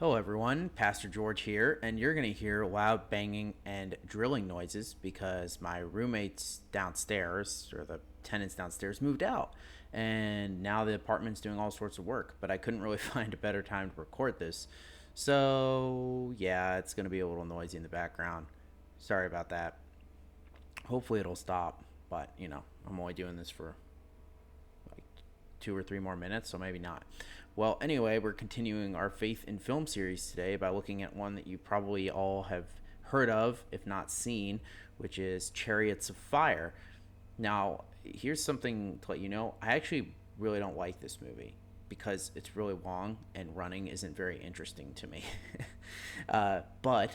Hello, everyone. Pastor George here, and you're going to hear loud banging and drilling noises because my roommates downstairs, or the tenants downstairs, moved out. And now the apartment's doing all sorts of work, but I couldn't really find a better time to record this. So, yeah, it's going to be a little noisy in the background. Sorry about that. Hopefully, it'll stop, but I'm only doing this for like 2 or 3 more minutes, so maybe not. Well, anyway, we're continuing our Faith in Film series today by looking at one that you probably all have heard of, if not seen, which is Chariots of Fire. Now, here's something to let you know. I actually really don't like this movie because it's really long and running isn't very interesting to me. But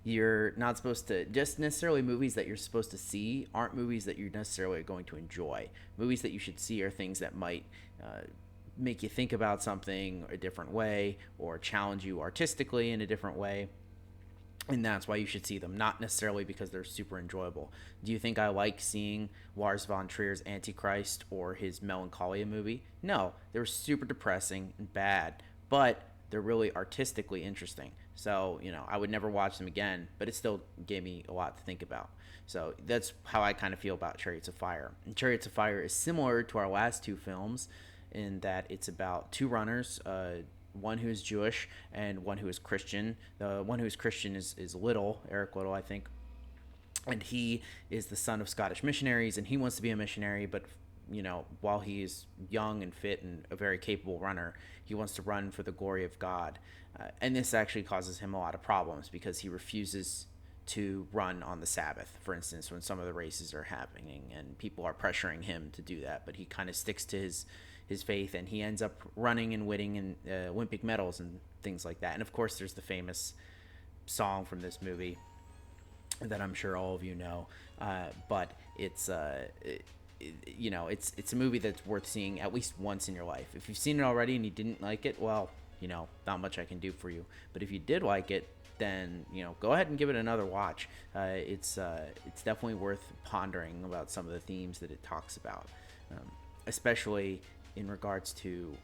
you're not supposed to just necessarily movies that you're supposed to see aren't movies that you're necessarily going to enjoy. Movies that you should see are things that might make you think about something a different way or challenge you artistically in a different way. And that's why you should see them, not necessarily because they're super enjoyable. Do you think I like seeing Lars von Trier's Antichrist or his Melancholia movie? No, they were super depressing and bad, but they're really artistically interesting. So, I would never watch them again, but it still gave me a lot to think about. So that's how I kind of feel about Chariots of Fire. And Chariots of Fire is similar to our last two films in that it's about two runners, one who is Jewish and one who is Christian. The one who is Christian is Little, Eric Little, I think. And he is the son of Scottish missionaries, and he wants to be a missionary, but while he is young and fit and a very capable runner, he wants to run for the glory of God. And this actually causes him a lot of problems because he refuses to run on the Sabbath, for instance, when some of the races are happening and people are pressuring him to do that. But he kind of sticks to his faith, and he ends up running and winning in Olympic medals and things like that. And of course, there's the famous song from this movie that I'm sure all of you know, but it's it's a movie that's worth seeing at least once in your life. If you've seen it already and you didn't like it, well, not much I can do for you. But if you did like it, then go ahead and give it another watch. It's definitely worth pondering about some of the themes that it talks about, especially in regards to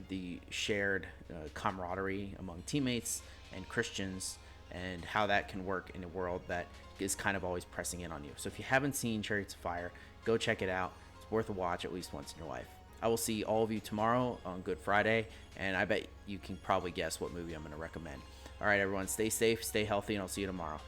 the shared camaraderie among teammates and Christians, and how that can work in a world that is kind of always pressing in on you. So if you haven't seen Chariots of Fire, go check it out. It's worth a watch at least once in your life. I will see all of you tomorrow on Good Friday, and I bet you can probably guess what movie I'm going to recommend. All right, everyone, stay safe, stay healthy, and I'll see you tomorrow.